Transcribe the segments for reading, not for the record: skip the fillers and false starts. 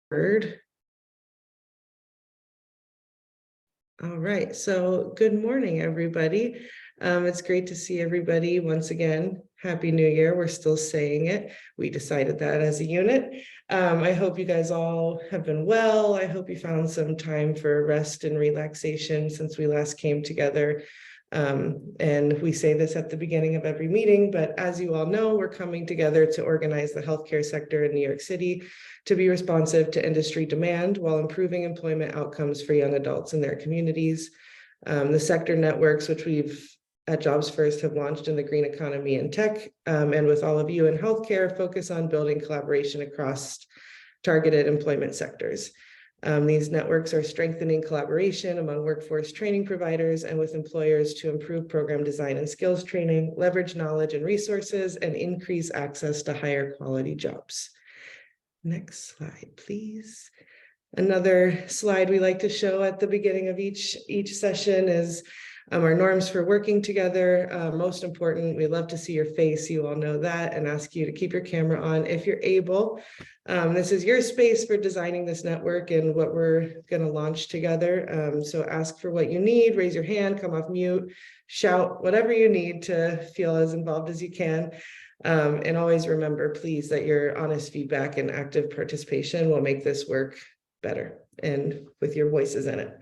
Word. All right, so good morning, everybody. It's great to see everybody once again. Happy New Year. We're still saying it. We decided that as a unit. I hope you guys all have been well. I hope you found some time for rest and relaxation since we last came together. And we say this at the beginning of every meeting, but as you all know, we're coming together to organize the healthcare sector in New York City to be responsive to industry demand while improving employment outcomes for young adults in their communities. The sector networks, which we've at Jobs First have launched in the green economy and tech, and with all of you in healthcare, focus on building collaboration across targeted employment sectors. These networks are strengthening collaboration among workforce training providers and with employers to improve program design and skills training, leverage knowledge and resources, and increase access to higher quality jobs. Next slide, please. Another slide we like to show at the beginning of each session is our norms for working together. Most important, we love to see your face, you all know that, and ask you to keep your camera on if you're able. This is your space for designing this network and what we're going to launch together. So ask for what you need, raise your hand, come off mute, shout, whatever you need to feel as involved as you can. And always remember, please, that your honest feedback and active participation will make this work better and with your voices in it.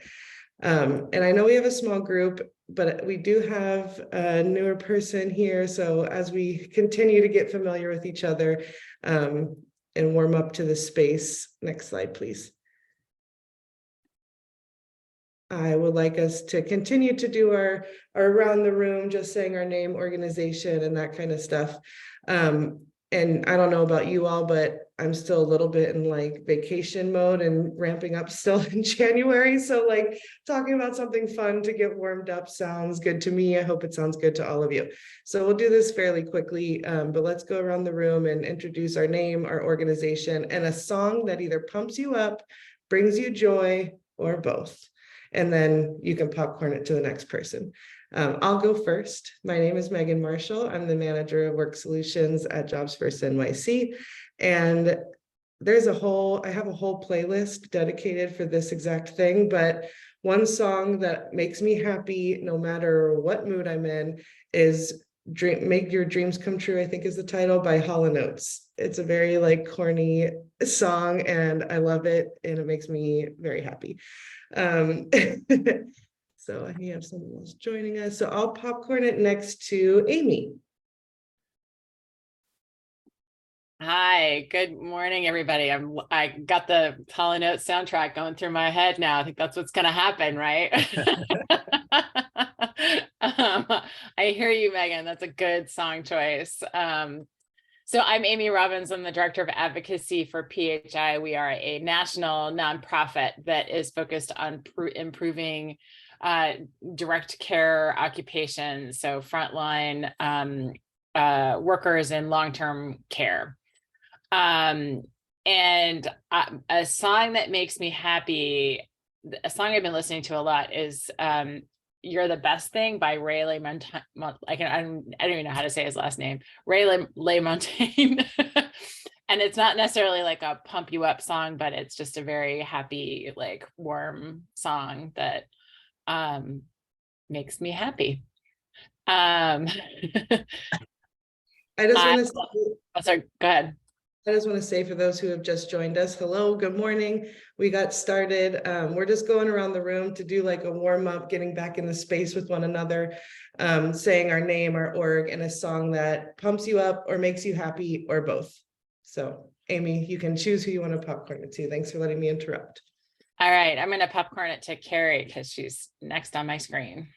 And I know we have a small group, but we do have a newer person here. So as we continue to get familiar with each other and warm up to the space, next slide, please. I would like us to continue to do our around the room, just saying our name, organization, and that kind of stuff. And I don't know about you all, but I'm still a little bit in like vacation mode and ramping up still in January. So like talking about something fun to get warmed up sounds good to me. I hope it sounds good to all of you. So we'll do this fairly quickly, but let's go around the room and introduce our name, our organization, and a song that either pumps you up, brings you joy, or both. And then you can popcorn it to the next person. I'll go first. My name is Megan Marshall. I'm the manager of work solutions at Jobs First NYC. And I have a whole playlist dedicated for this exact thing, but one song that makes me happy no matter what mood I'm in is Make Your Dreams Come True, I think is the title, by Hall & Oates. It's a very like corny song and I love it and it makes me very happy. So I have someone else joining us. So I'll popcorn it next to Amy. Hi, good morning, everybody. I got the Hall & Oates soundtrack going through my head now. I think that's what's going to happen, right? I hear you, Megan. That's a good song choice. So I'm Amy Robbins. I'm the Director of Advocacy for PHI. We are a national nonprofit that is focused on improving direct care occupations, so frontline workers in long-term care. And a song that makes me happy, a song I've been listening to a lot is You're the Best Thing by Ray LaMontagne. I don't even know how to say his last name. Ray LaMontagne. And it's not necessarily like a pump you up song, but it's just a very happy, like warm song that makes me happy. I just want to say, sorry, go ahead. I just want to say for those who have just joined us, hello, good morning. We got started. We're just going around the room to do like a warm up, getting back in the space with one another, saying our name, our org, and a song that pumps you up or makes you happy or both. So Amy, you can choose who you want to popcorn it to. Thanks for letting me interrupt. All right, I'm going to popcorn it to Carrie because she's next on my screen.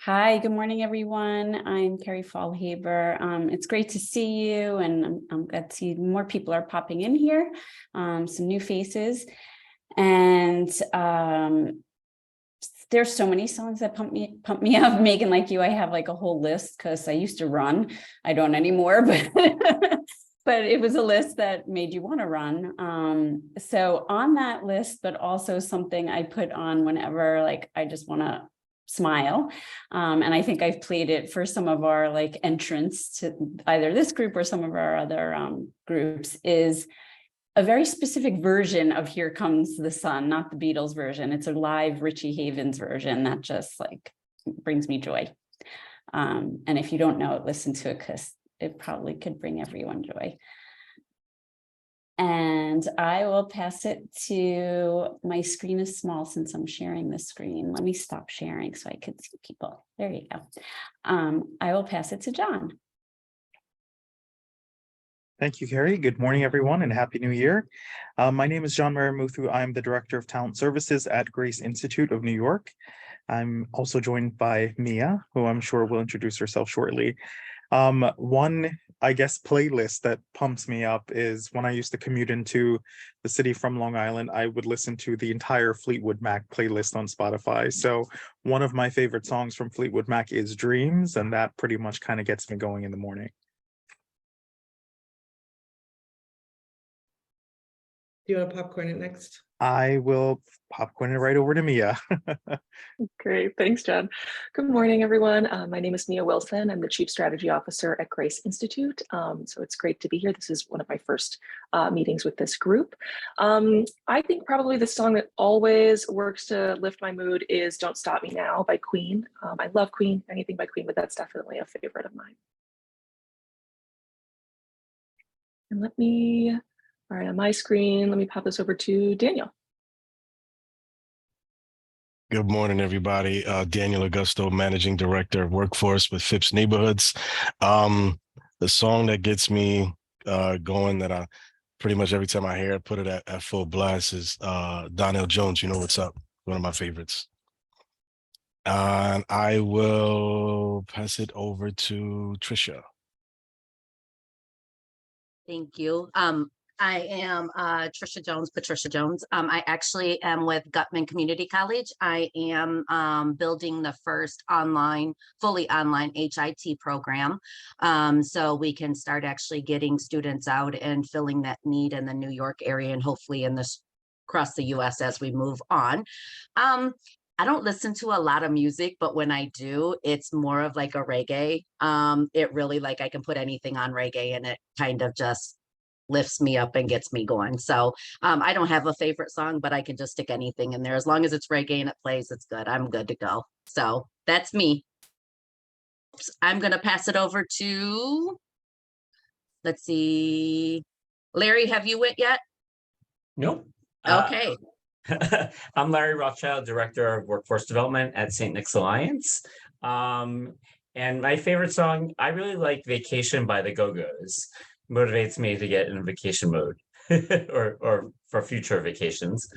Hi, good morning, everyone. I'm Carrie Fallhaber. It's great to see you, and I'm glad to see more people are popping in here, some new faces. And there's so many songs that pump me up. Megan, like you, I have like a whole list because I used to run. I don't anymore, but but it was a list that made you want to run. So on that list, but also something I put on whenever like I just want to smile. And I think I've played it for some of our like entrants to either this group or some of our other groups, is a very specific version of Here Comes the Sun, not the Beatles version. It's a live Richie Havens version that just like brings me joy. And if you don't know it, listen to it, because it probably could bring everyone joy. And I will pass it to, my screen is small since I'm sharing the screen. Let me stop sharing so I can see people. There you go. I will pass it to John. Thank you, Carrie. Good morning, everyone, and Happy New Year. My name is John Marimuthu. I'm the Director of Talent Services at Grace Institute of New York. I'm also joined by Mia, who I'm sure will introduce herself shortly. One, I guess, playlist that pumps me up is when I used to commute into the city from Long Island, I would listen to the entire Fleetwood Mac playlist on Spotify. So one of my favorite songs from Fleetwood Mac is Dreams, and that pretty much kind of gets me going in the morning. Do you want to popcorn it next? I will popcorn it right over to Mia. Great, thanks, John. Good morning, everyone. My name is Mia Wilson. I'm the Chief Strategy Officer at Grace Institute. So it's great to be here. This is one of my first meetings with this group. I think probably the song that always works to lift my mood is Don't Stop Me Now by Queen. I love Queen, anything by Queen, but that's definitely a favorite of mine. And all right, on my screen, let me pop this over to Daniel. Good morning, everybody. Daniel Augusto, Managing Director of Workforce with Phipps Neighborhoods. The song that gets me going, that I pretty much every time I hear it, put it at full blast, is Donnell Jones, You Know What's Up, one of my favorites. And I will pass it over to Trisha. Thank you. I am Patricia Jones. I actually am with Gutman Community College. I am building the first fully online HIT program. So we can start actually getting students out and filling that need in the New York area, and hopefully across the US as we move on. I don't listen to a lot of music, but when I do, it's more of like a reggae. It really, like, I can put anything on reggae and it kind of just lifts me up and gets me going. So I don't have a favorite song, but I can just stick anything in there. As long as it's reggae and it plays, it's good. I'm good to go. So that's me. I'm going to pass it over to, let's see, Larry, have you went yet? Nope. Okay. I'm Larry Rothschild, Director of Workforce Development at St. Nick's Alliance. And my favorite song, I really like Vacation by the Go-Go's. Motivates me to get in vacation mode or for future vacations.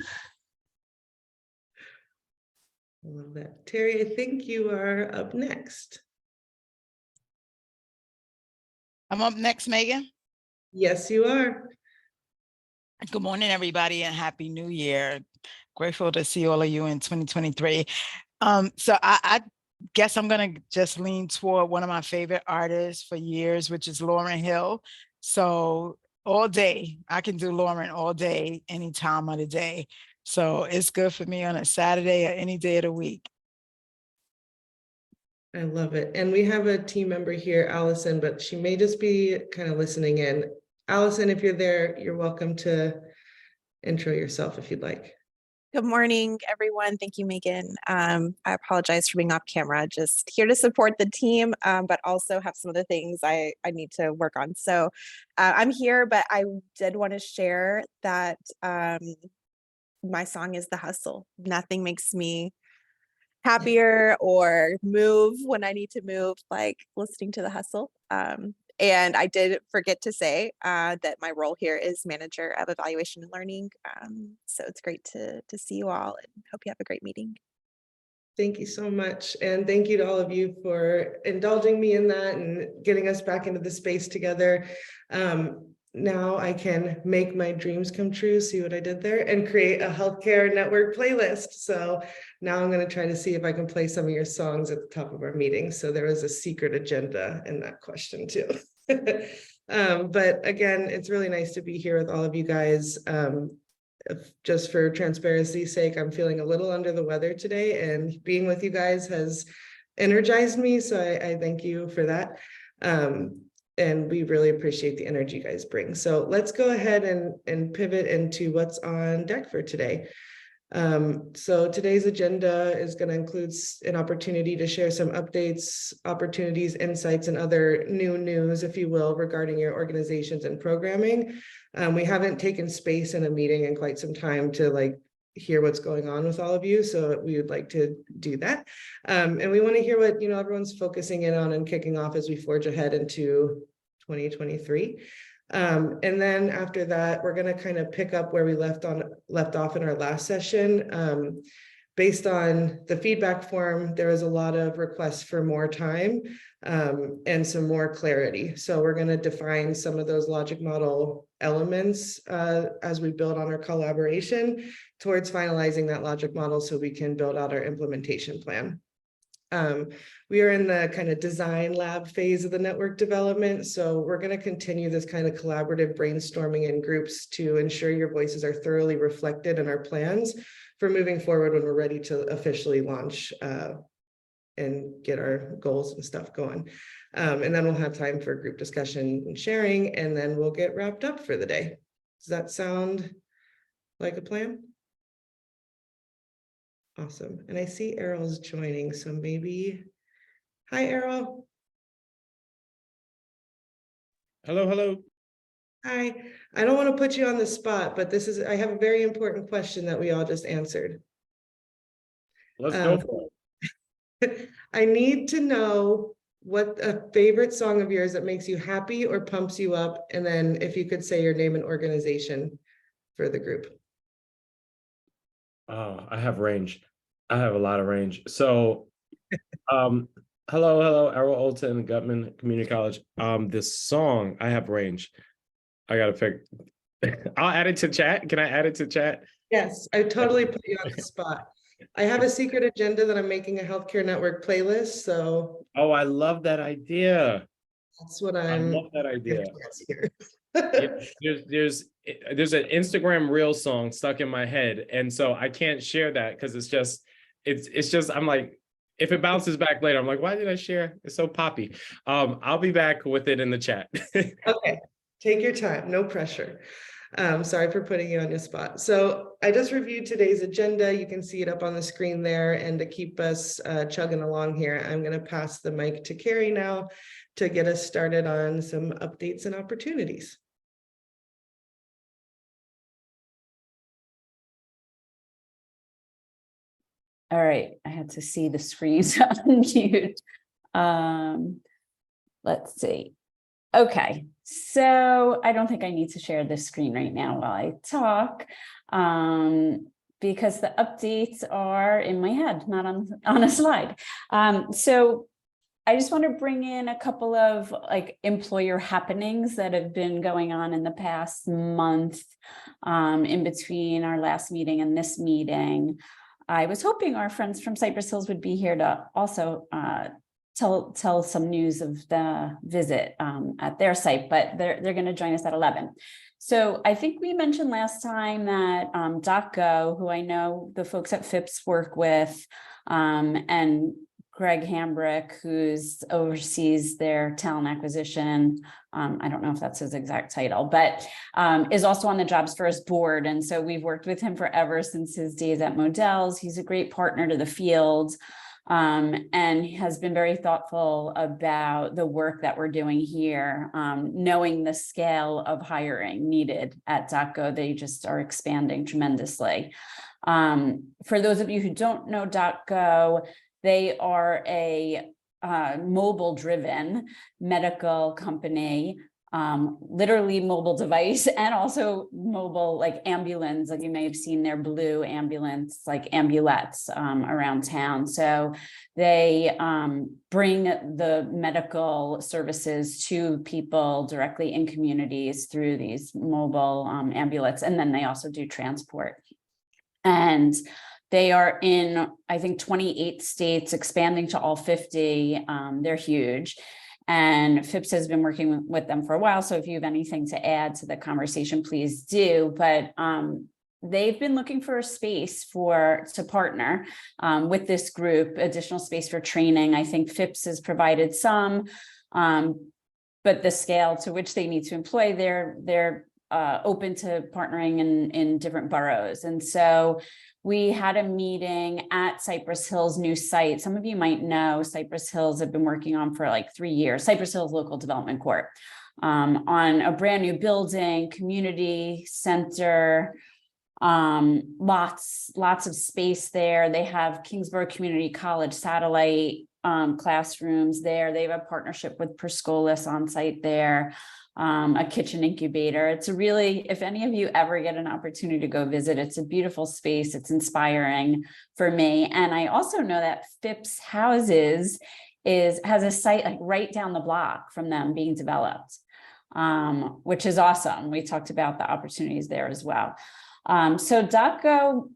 I love that. Terry, I think you are up next. I'm up next, Megan. Yes, you are. Good morning, everybody, and Happy New Year. Grateful to see all of you in 2023. So I guess I'm going to just lean toward one of my favorite artists for years, which is Lauryn Hill. So all day, I can do Lauryn all day, any time of the day. So it's good for me on a Saturday or any day of the week. I love it. And we have a team member here, Allison, but she may just be kind of listening in. Allison, if you're there, you're welcome to intro yourself if you'd like. Good morning, everyone. Thank you, Megan. I apologize for being off camera, just here to support the team, but also have some other things I need to work on. So I'm here, but I did want to share that my song is The Hustle. Nothing makes me happier or move when I need to move like listening to The Hustle. And I did forget to say that my role here is Manager of Evaluation and Learning. So it's great to see you all and hope you have a great meeting. Thank you so much. And thank you to all of you for indulging me in that and getting us back into the space together. Now I can make my dreams come true, see what I did there, and create a healthcare network playlist. So now I'm going to try to see if I can play some of your songs at the top of our meeting. So there was a secret agenda in that question too. But again, it's really nice to be here with all of you guys. just for transparency's sake, I'm feeling a little under the weather today, and being with you guys has energized me. So I thank you for that. And we really appreciate the energy you guys bring. So let's go ahead and pivot into what's on deck for today. So today's agenda is going to include an opportunity to share some updates, opportunities, insights, and other new news, if you will, regarding your organizations and programming. We haven't taken space in a meeting in quite some time to hear what's going on with all of you. So we would like to do that. And we want to hear what, everyone's focusing in on and kicking off as we forge ahead into 2023. And then after that, we're going to kind of pick up where we left off in our last session. Based on the feedback form, there was a lot of requests for more time and some more clarity. So we're going to define some of those logic model elements as we build on our collaboration towards finalizing that logic model so we can build out our implementation plan. We are in the kind of design lab phase of the network development. So we're going to continue this kind of collaborative brainstorming in groups to ensure your voices are thoroughly reflected in our plans for moving forward when we're ready to officially launch and get our goals and stuff going. And then we'll have time for group discussion and sharing, and then we'll get wrapped up for the day. Does that sound like a plan? Awesome. And I see Errol's joining, so maybe. Hi, Errol. Hello. Hi. I don't want to put you on the spot, but I have a very important question that we all just answered. Let's go for it. I need to know what a favorite song of yours that makes you happy or pumps you up. And then if you could say your name and organization for the group. Oh, I have range. I have a lot of range. So, hello, Errol Olton, Gutman Community College. This song, I have range. I gotta pick. I'll add it to chat. Can I add it to chat? Yes, I totally put you on the spot. I have a secret agenda that I'm making a healthcare network playlist. So. Oh, I love that idea. That's what I love that idea. There's an Instagram reel song stuck in my head, and so I can't share that because it's just I'm like, if it bounces back later, I'm like, why did I share? It's so poppy. I'll be back with it in the chat. Okay, take your time, no pressure. Sorry for putting you on your spot. So I just reviewed today's agenda. You can see it up on the screen there. And to keep us chugging along here, I'm going to pass the mic to Carrie now to get us started on some updates and opportunities. All right, I had to see the screens unmute. Let's see. Okay, so I don't think I need to share this screen right now while I talk, because the updates are in my head, not on a slide. So I just want to bring in a couple of employer happenings that have been going on in the past month, in between our last meeting and this meeting. I was hoping our friends from Cypress Hills would be here to also tell some news of the visit at their site, but they're going to join us at 11. So I think we mentioned last time that DocGo, who I know the folks at FIPS work with, and Greg Hambrick, who's oversees their talent acquisition. I don't know if that's his exact title, but is also on the Jobs First board. And so we've worked with him forever since his days at Modell's. He's a great partner to the field, and has been very thoughtful about the work that we're doing here, knowing the scale of hiring needed at DocGo. They just are expanding tremendously. For those of you who don't know DocGo, they are a mobile-driven medical company, literally mobile device and also mobile ambulance. You may have seen their blue ambulance, ambulettes around town. So they bring the medical services to people directly in communities through these mobile ambulettes, and then they also do transport. And they are in, I think, 28 states, expanding to all 50. They're huge. And FIPS has been working with them for a while. So if you have anything to add to the conversation, please do. But they've been looking for a space to partner with this group, additional space for training. I think FIPS has provided some, but the scale to which they need to employ, they're open to partnering in different boroughs. And so we had a meeting at Cypress Hills new site. Some of you might know Cypress Hills have been working on for like 3 years, Cypress Hills Local Development Court, on a brand new building, community center, lots of space there. They have Kingsborough Community College satellite classrooms there. They have a partnership with Perscolis on site there, a kitchen incubator. It's a really, if any of you ever get an opportunity to go visit, it's a beautiful space. It's inspiring for me. And I also know that Phipps Houses has a site like right down the block from them being developed, which is awesome. We talked about the opportunities there as well. So DocGo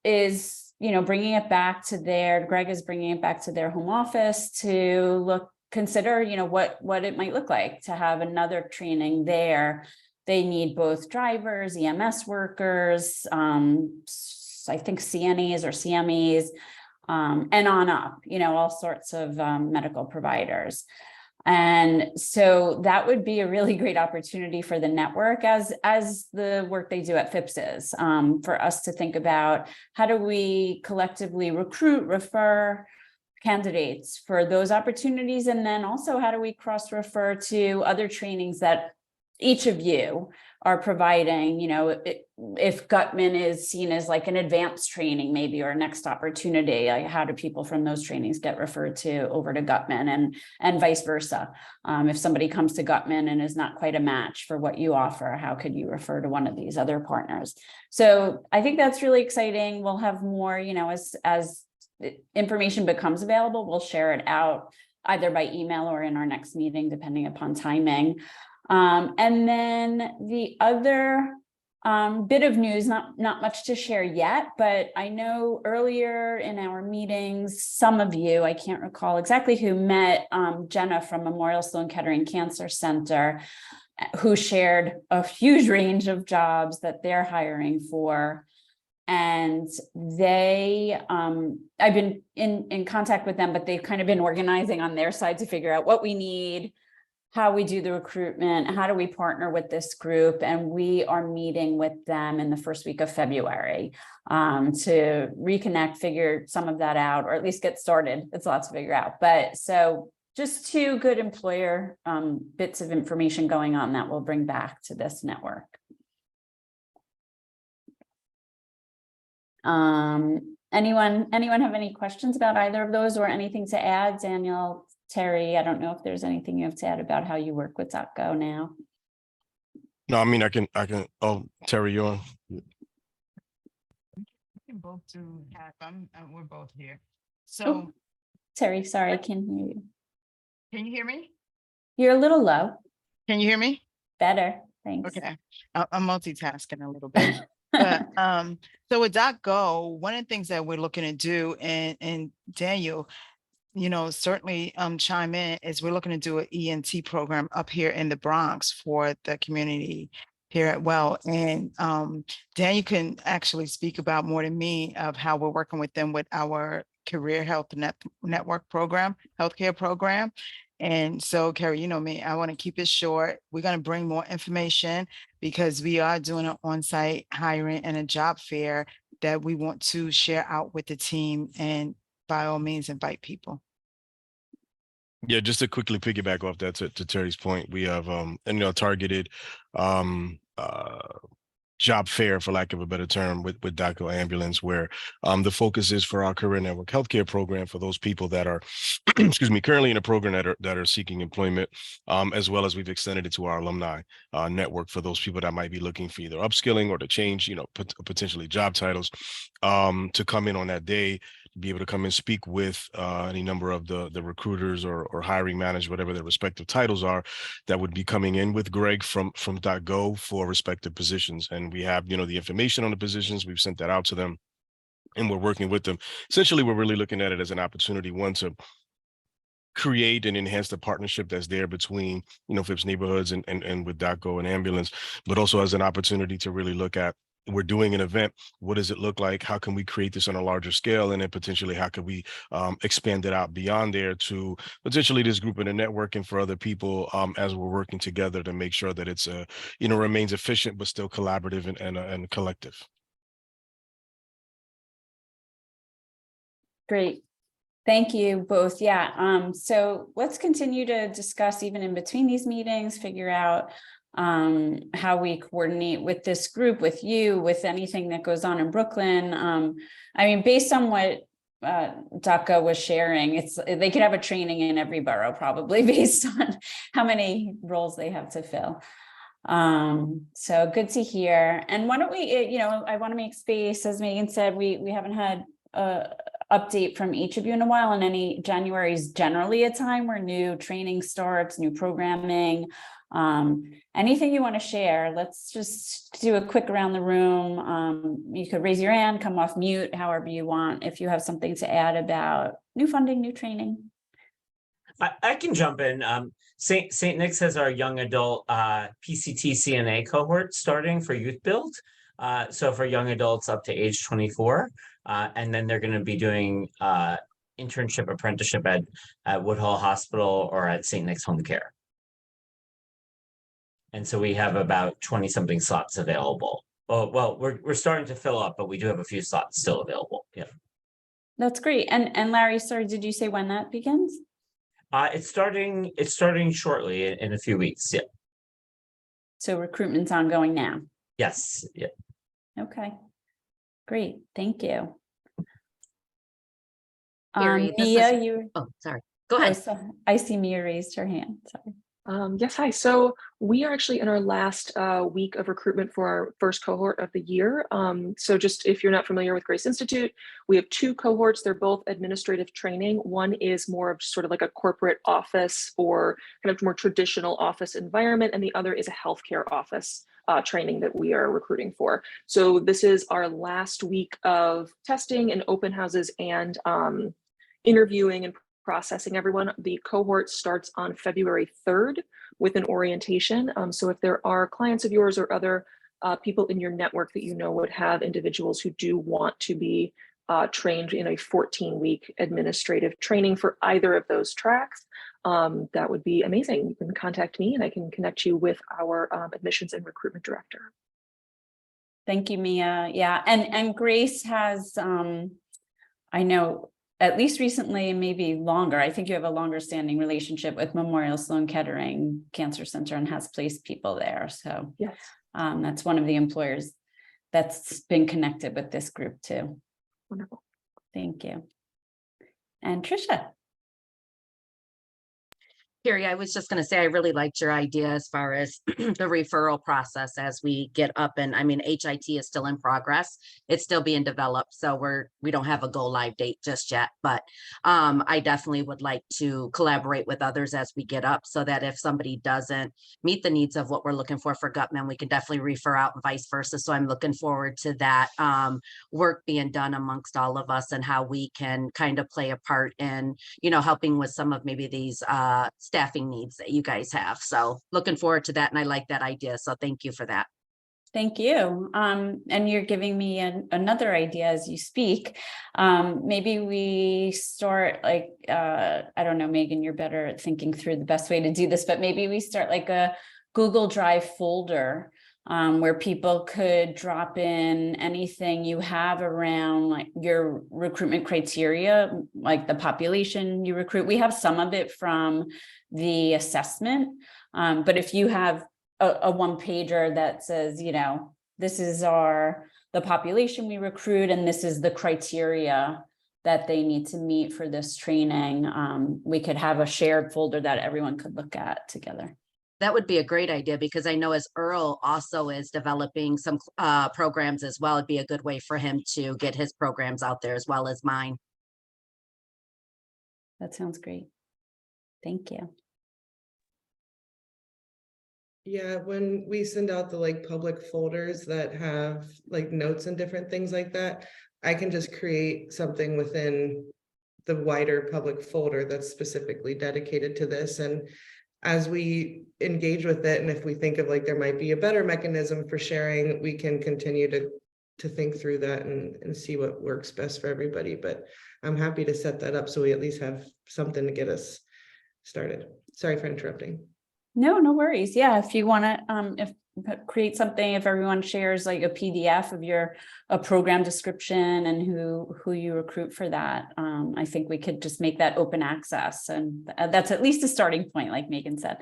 is, bringing it back to Greg is bringing it back to their home office to consider, what it might look like to have another training there. They need both drivers, EMS workers, I think CNEs or CMEs, and on up, all sorts of medical providers. And so that would be a really great opportunity for the network, as the work they do at FIPS is, for us to think about how do we collectively recruit, refer candidates for those opportunities, and then also how do we cross-refer to other trainings that each of you are providing. If Gutman is seen as like an advanced training maybe, or next opportunity, like how do people from those trainings get referred to over to Gutman, and vice versa? If somebody comes to Gutman and is not quite a match for what you offer, how could you refer to one of these other partners? So I think that's really exciting. We'll have more, as information becomes available, we'll share it out either by email or in our next meeting, depending upon timing. And then the other bit of news, not much to share yet, but I know earlier in our meetings, some of you, I can't recall exactly who, met Jenna from Memorial Sloan Kettering Cancer Center, who shared a huge range of jobs that they're hiring for. And I've been in contact with them, but they've kind of been organizing on their side to figure out what we need, how we do the recruitment, how do we partner with this group. And we are meeting with them in the first week of February to reconnect, figure some of that out, or at least get started. It's lots to figure out. But so just 2 good employer bits of information going on that we'll bring back to this network. Anyone have any questions about either of those or anything to add? Daniel, Terry, I don't know if there's anything you have to add about how you work with DocGo now. No, I mean, I can, oh, Terry, you're on. We can both do half. We're both here. So Terry, sorry, I can't hear you. Can you hear me? You're a little low. Can you hear me? Better, thanks. Okay, I'm multitasking a little bit. But so with DocGo, one of the things that we're looking to do, and Daniel, certainly chime in, is we're looking to do an ENT program up here in the Bronx for the community here at Well. And Daniel can actually speak about more than me of how we're working with them with our Career Health Network program, healthcare program. And so, Carrie, you know me, I want to keep it short. We're going to bring more information because we are doing an on-site hiring and a job fair that we want to share out with the team, and by all means, invite people. Yeah, just to quickly piggyback off that to Terry's point, we have targeted job fair, for lack of a better term, with DocGo Ambulance, where the focus is for our Career Network healthcare program for those people that are, excuse me, currently in a program that are seeking employment, as well as we've extended it to our alumni network for those people that might be looking for either upskilling or to change, potentially job titles, to come in on that day, be able to come and speak with any number of the recruiters or hiring managers, whatever their respective titles are, that would be coming in with Greg from DocGo for respective positions. And we have, the information on the positions. We've sent that out to them, and we're working with them. Essentially, we're really looking at it as an opportunity, one, to create and enhance the partnership that's there between, Phipps Neighborhoods and with DocGo and Ambulance, but also as an opportunity to really look at we're doing an event, what does it look like? How can we create this on a larger scale? And then potentially how can we expand it out beyond there to potentially this group and the networking for other people as we're working together to make sure that it's remains efficient, but still collaborative and collective. Great. Thank you both. Yeah. So let's continue to discuss even in between these meetings, figure out how we coordinate with this group, with you, with anything that goes on in Brooklyn. I mean, based on what Daka was sharing, they could have a training in every borough probably based on how many roles they have to fill. So good to hear. And why don't we, I want to make space, as Megan said, we haven't had update from each of you in a while, and January is generally a time where new training starts, new programming. Anything you want to share? Let's just do a quick around the room. You could raise your hand, come off mute, however you want, if you have something to add about new funding, new training. I can jump in. St. Nick's has our young adult PCT CNA cohort starting for Youth Build. So for young adults up to age 24. And then they're going to be doing internship apprenticeship at Woodhull Hospital or at St. Nick's Home Care. And so we have about 20 something slots available. Oh, well, we're starting to fill up, but we do have a few slots still available. Yeah. That's great. And Larry, sorry, did you say when that begins? It's starting shortly in a few weeks. Yeah. So recruitment's ongoing now. Yes. Yeah. Okay. Great. Thank you. Carrie, Mia, oh, sorry. Go ahead. Oh, so I see Mia raised her hand. Sorry. Yes, hi. So we are actually in our last week of recruitment for our first cohort of the year. So just if you're not familiar with Grace Institute, we have 2 cohorts. They're both administrative training. One is more of sort of like a corporate office or kind of more traditional office environment, and the other is a healthcare office training that we are recruiting for. So this is our last week of testing and open houses and interviewing and processing everyone. The cohort starts on February 3rd with an orientation. So if there are clients of yours or other people in your network that you know would have individuals who do want to be trained in a 14-week administrative training for either of those tracks, that would be amazing. You can contact me and I can connect you with our admissions and recruitment director. Thank you, Mia. Yeah, and Grace has, I know, at least recently, maybe longer, I think you have a longer standing relationship with Memorial Sloan Kettering Cancer Center and has placed people there. So yes, that's one of the employers that's been connected with this group too. Wonderful. Thank you. And Trisha. Carrie, I was just going to say, I really liked your idea as far as the referral process as we get up. And I mean, HIT is still in progress. It's still being developed. So we don't have a go live date just yet, but I definitely would like to collaborate with others as we get up so that if somebody doesn't meet the needs of what we're looking for Gutman, we can definitely refer out and vice versa. So I'm looking forward to that work being done amongst all of us and how we can kind of play a part in, helping with some of maybe these staffing needs that you guys have. So looking forward to that. And I like that idea. So thank you for that. Thank you. And you're giving me another idea as you speak. Maybe we start like, I don't know, Megan, you're better at thinking through the best way to do this, but maybe we start like a Google Drive folder where people could drop in anything you have around like your recruitment criteria, like the population you recruit. We have some of it from the assessment, but if you have a one-pager that says, this is the population we recruit, and this is the criteria that they need to meet for this training, we could have a shared folder that everyone could look at together. That would be a great idea because I know as Earl also is developing some programs as well, it'd be a good way for him to get his programs out there as well as mine. That sounds great. Thank you. Yeah, when we send out the public folders that have notes and different things like that, I can just create something within the wider public folder that's specifically dedicated to this. And as we engage with it, and if we think of like there might be a better mechanism for sharing, we can continue to think through that and see what works best for everybody. But I'm happy to set that up so we at least have something to get us started. Sorry for interrupting. No worries. Yeah, if you want to create something, if everyone shares like a PDF of a program description and who you recruit for that, I think we could just make that open access, and that's at least a starting point, like Megan said.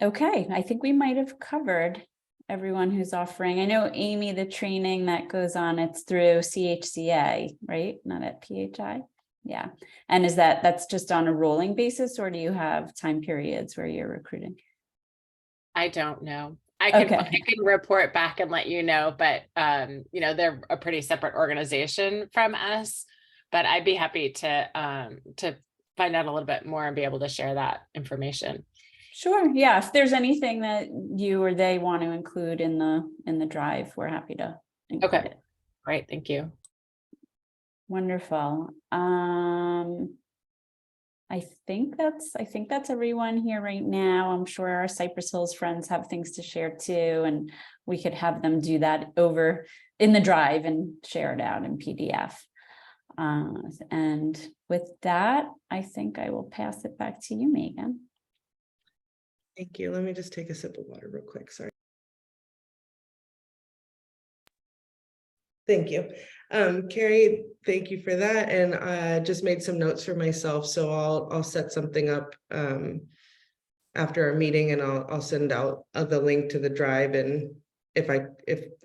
Okay, I think we might have covered everyone who's offering. I know, Amy, the training that goes on, it's through CHCA, right? Not at PHI. Yeah. And is that's just on a rolling basis, or do you have time periods where you're recruiting? I don't know. I can report back and let you know, but you know, they're a pretty separate organization from us, but I'd be happy to find out a little bit more and be able to share that information. Sure. Yeah. If there's anything that you or they want to include in the drive, we're happy to include it. Great. Thank you. Wonderful. I think that's everyone here right now. I'm sure our Cypress Hills friends have things to share too, and we could have them do that over in the drive and share it out in PDF. And with that, I think I will pass it back to you, Megan. Thank you. Let me just take a sip of water real quick. Sorry. Thank you. Carrie, thank you for that. And I just made some notes for myself, so I'll set something up after our meeting, and I'll send out the link to the drive. And if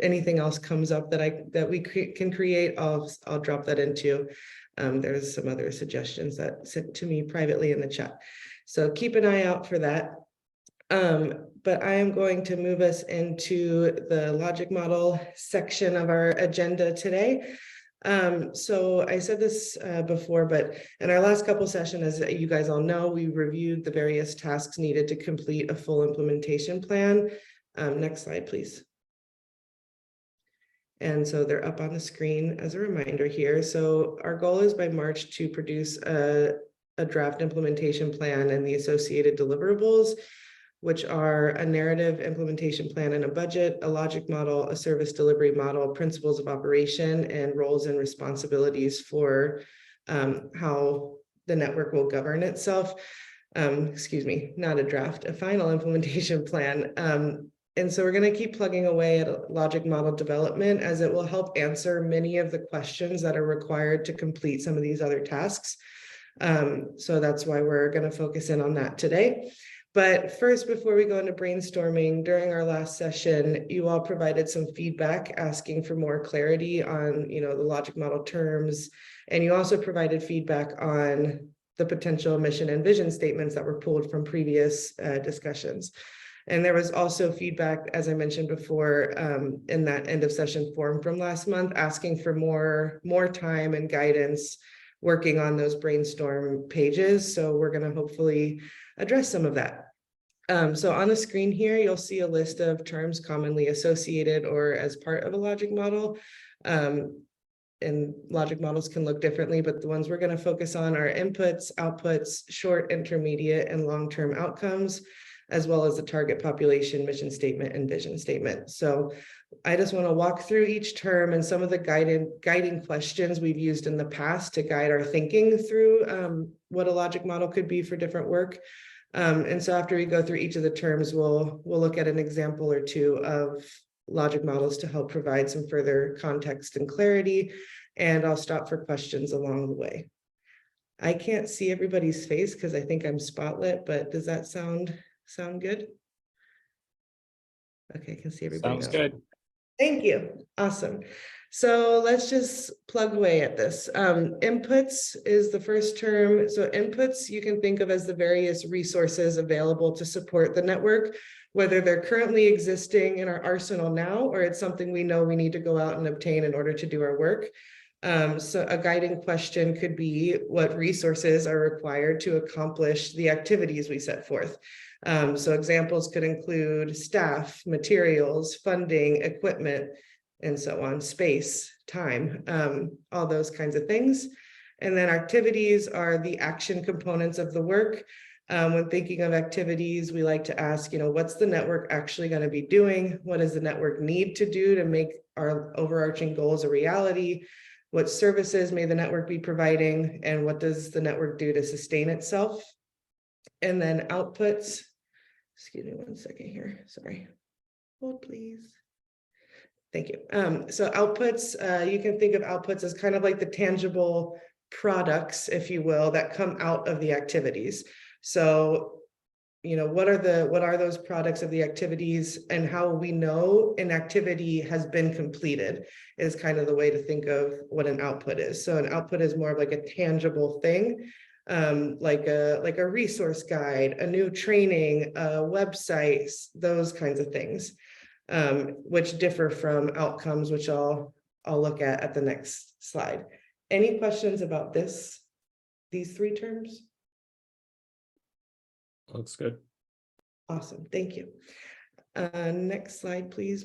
anything else comes up that we can create, I'll drop that into. There's some other suggestions that sent to me privately in the chat, so keep an eye out for that. But I am going to move us into the logic model section of our agenda today. So I said this before, but in our last couple sessions, as you guys all know, we reviewed the various tasks needed to complete a full implementation plan. Next slide, please. And so they're up on the screen as a reminder here. So our goal is by March to produce a draft implementation plan and the associated deliverables, which are a narrative implementation plan and a budget, a logic model, a service delivery model, principles of operation, and roles and responsibilities for how the network will govern itself. Excuse me, not a draft, a final implementation plan. And so we're going to keep plugging away at logic model development, as it will help answer many of the questions that are required to complete some of these other tasks. So that's why we're going to focus in on that today. But first, before we go into brainstorming, during our last session, you all provided some feedback asking for more clarity on, the logic model terms. And you also provided feedback on the potential mission and vision statements that were pulled from previous discussions. And there was also feedback, as I mentioned before, in that end of session form from last month, asking for more time and guidance working on those brainstorm pages. So we're going to hopefully address some of that. So on the screen here, you'll see a list of terms commonly associated or as part of a logic model. And logic models can look differently, but the ones we're going to focus on are inputs, outputs, short, intermediate, and long-term outcomes, as well as the target population, mission statement, and vision statement. So I just want to walk through each term and some of the guiding questions we've used in the past to guide our thinking through what a logic model could be for different work. And so after we go through each of the terms, we'll look at an example or two of logic models to help provide some further context and clarity. And I'll stop for questions along the way. I can't see everybody's face because I think I'm spotlit, but does that sound good? Okay, I can see everybody. Sounds good. Thank you. Awesome. So let's just plug away at this. Inputs is the first term. So inputs you can think of as the various resources available to support the network, whether they're currently existing in our arsenal now, or it's something we know we need to go out and obtain in order to do our work. So a guiding question could be what resources are required to accomplish the activities we set forth. So examples could include staff, materials, funding, equipment, and so on, space, time, all those kinds of things. And then activities are the action components of the work. When thinking of activities, we like to ask, what's the network actually going to be doing? What does the network need to do to make our overarching goals a reality? What services may the network be providing? And what does the network do to sustain itself? And then outputs, excuse me 1 second here, sorry. Hold please. Thank you. So outputs, you can think of outputs as kind of like the tangible products, if you will, that come out of the activities. So, what are those products of the activities, and how we know an activity has been completed is kind of the way to think of what an output is. So an output is more of like a tangible thing, like a resource guide, a new training, websites, those kinds of things, which differ from outcomes, which I'll look at the next slide. Any questions about these three terms? Looks good. Awesome, thank you. Next slide, please.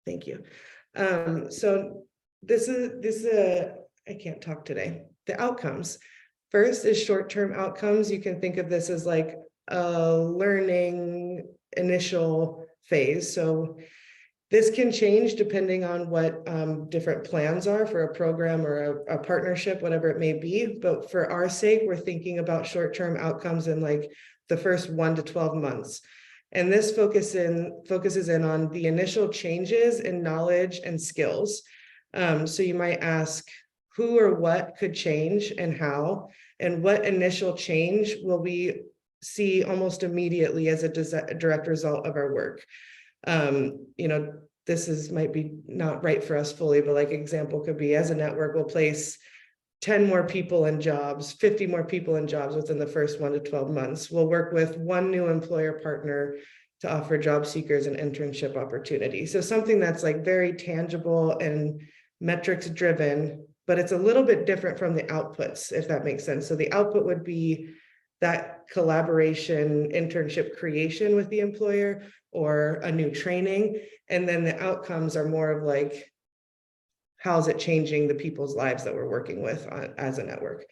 Thank you. So this is I can't talk today. The outcomes. First is short-term outcomes. You can think of this as like a learning initial phase. So this can change depending on what different plans are for a program or a partnership, whatever it may be. But for our sake, we're thinking about short-term outcomes in like the first 1 to 12 months. And this focuses in on the initial changes in knowledge and skills. So you might ask, who or what could change and how, and what initial change will we see almost immediately as a direct result of our work? This might be not right for us fully, but like example could be, as a network, we'll place 10 more people in jobs, 50 more people in jobs within the first 1 to 12 months. We'll work with one new employer partner to offer job seekers an internship opportunity. So something that's like very tangible and metrics driven, but it's a little bit different from the outputs, if that makes sense. So the output would be that collaboration, internship creation with the employer, or a new training. And then the outcomes are more of like, how's it changing the people's lives that we're working with as a network,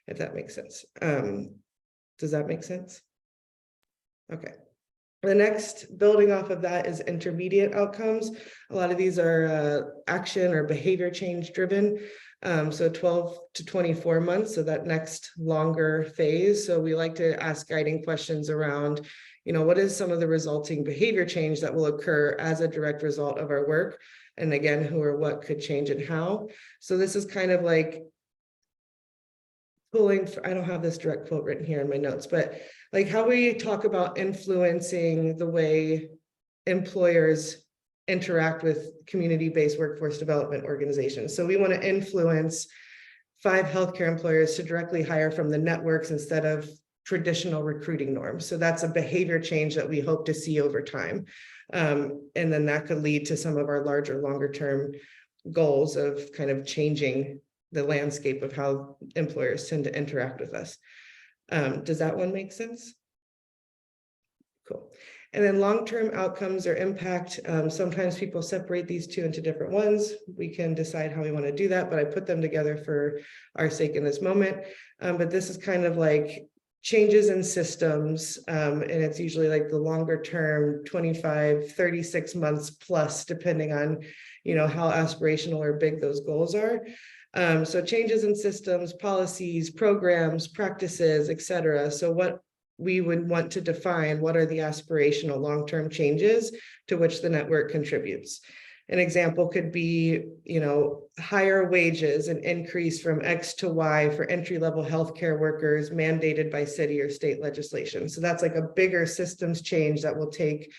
if that makes sense. Does that make sense? Okay. The next, building off of that, is intermediate outcomes. A lot of these are action or behavior change driven. So 12 to 24 months, so that next longer phase. So we like to ask guiding questions around, what is some of the resulting behavior change that will occur as a direct result of our work? And again, who or what could change and how. So this is kind of like pulling, I don't have this direct quote written here in my notes, but like how we talk about influencing the way employers interact with community-based workforce development organizations. So we want to influence 5 healthcare employers to directly hire from the networks instead of traditional recruiting norms. So that's a behavior change that we hope to see over time. And then that could lead to some of our larger, longer term goals of kind of changing the landscape of how employers tend to interact with us. Does that one make sense? Cool. And then long-term outcomes or impact. Sometimes people separate these two into different ones. We can decide how we want to do that, but I put them together for our sake in this moment. But this is kind of like changes in systems, and it's usually like the longer term, 25, 36 months plus, depending on, how aspirational or big those goals are. So changes in systems, policies, programs, practices, et cetera. So what we would want to define, what are the aspirational long-term changes to which the network contributes? An example could be, higher wages, an increase from X to Y for entry-level healthcare workers mandated by city or state legislation. So that's like a bigger systems change that will take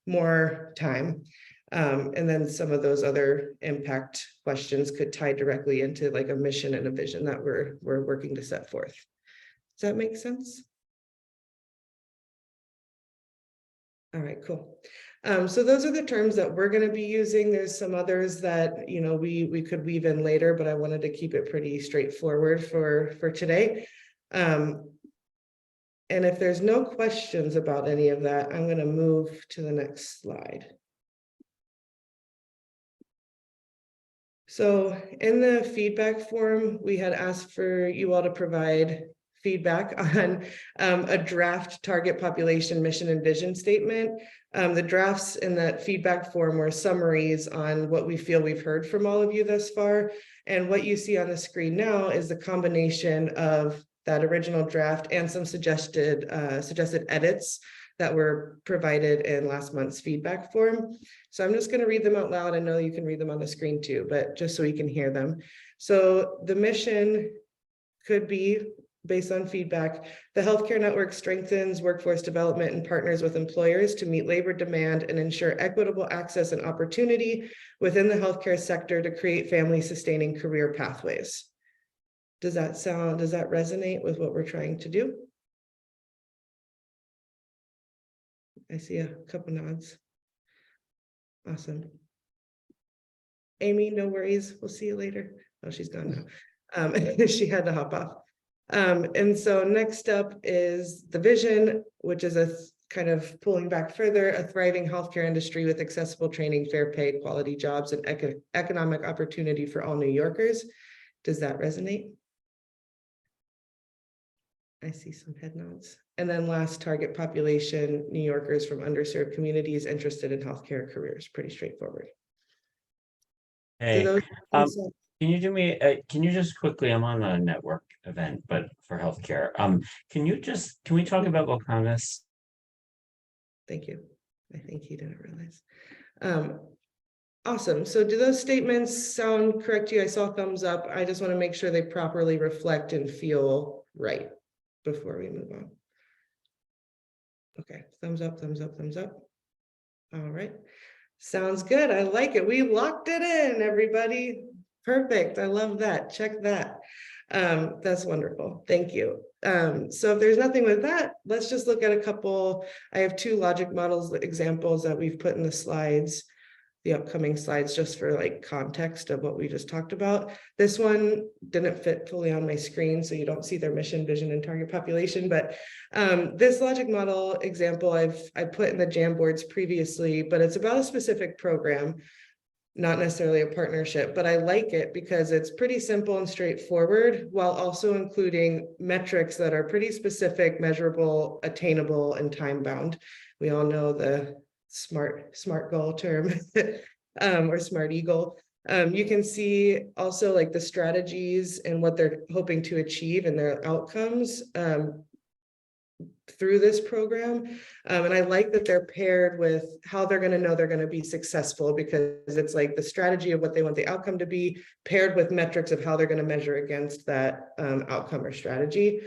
more time. And then some of those other impact questions could tie directly into like a mission and a vision that we're working to set forth. Does that make sense? All right, cool. So those are the terms that we're going to be using. There's some others that, we could weave in later, but I wanted to keep it pretty straightforward for today. And if there's no questions about any of that, I'm going to move to the next slide. So in the feedback form, we had asked for you all to provide feedback on a draft target population mission and vision statement. The drafts in that feedback form were summaries on what we feel we've heard from all of you thus far. And what you see on the screen now is the combination of that original draft and some suggested edits that were provided in last month's feedback form. So I'm just going to read them out loud. I know you can read them on the screen too, but just so you can hear them. So the mission could be, based on feedback, the healthcare network strengthens workforce development and partners with employers to meet labor demand and ensure equitable access and opportunity within the healthcare sector to create family-sustaining career pathways. Does that resonate with what we're trying to do? I see a couple nods. Awesome. Amy, no worries. We'll see you later. Oh, she's gone now. She had to hop off. And so next up is the vision, which is a kind of pulling back further, a thriving healthcare industry with accessible training, fair pay, quality jobs, and economic opportunity for all New Yorkers. Does that resonate? I see some head nods. And then last, target population, New Yorkers from underserved communities interested in healthcare careers. Pretty straightforward. Hey, Do those can you do me, can you just quickly, I'm on a network event, but for healthcare. Can we talk about Wellcomes? Thank you. I think he didn't realize. Awesome. So do those statements sound correct to you? I saw thumbs up. I just want to make sure they properly reflect and feel right before we move on. Okay, thumbs up, thumbs up, thumbs up. All right. Sounds good. I like it. We locked it in, everybody. Perfect. I love that. Check that. That's wonderful. Thank you. So if there's nothing with that, let's just look at a couple. I have two logic models examples that we've put in the slides, the upcoming slides, just for like context of what we just talked about. This one didn't fit fully on my screen, so you don't see their mission, vision, and target population. But this logic model example I put in the Jamboards previously, but it's about a specific program, not necessarily a partnership, but I like it because it's pretty simple and straightforward, while also including metrics that are pretty specific, measurable, attainable, and time-bound. We all know the SMART goal term or SMART goal. You can see also like the strategies and what they're hoping to achieve and their outcomes through this program. And I like that they're paired with how they're going to know they're going to be successful, because it's like the strategy of what they want the outcome to be paired with metrics of how they're going to measure against that outcome or strategy.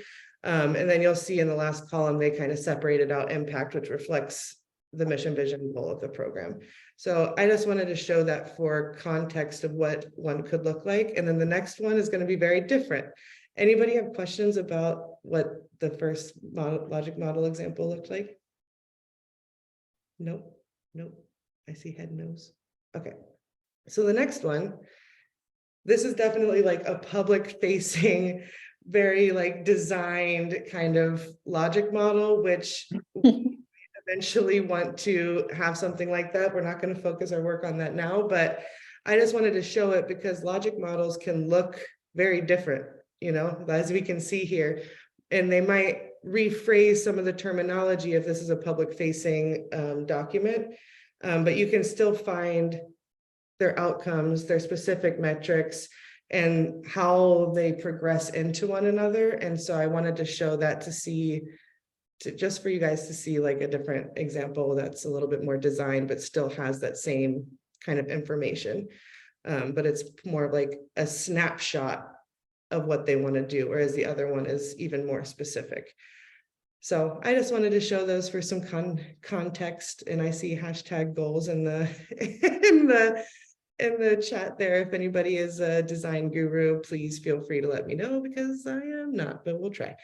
And then you'll see in the last column, they kind of separated out impact, which reflects the mission, vision, goal of the program. So I just wanted to show that for context of what one could look like. And then the next one is going to be very different. Anybody have questions about what the first logic model example looked like? Nope. I see head no's. Okay. So the next one, this is definitely like a public facing, very like designed kind of logic model, which eventually want to have something like that. We're not going to focus our work on that now, but I just wanted to show it because logic models can look very different, you know, as we can see here, and they might rephrase some of the terminology if this is a public facing document, but you can still find their outcomes, their specific metrics, and how they progress into one another. And so I wanted to show that just for you guys to see like a different example that's a little bit more designed, but still has that same kind of information. But it's more of like a snapshot of what they want to do, whereas the other one is even more specific. So I just wanted to show those for some context, and I see hashtag goals in the in the chat there. If anybody is a design guru, please feel free to let me know, because I am not, but we'll try.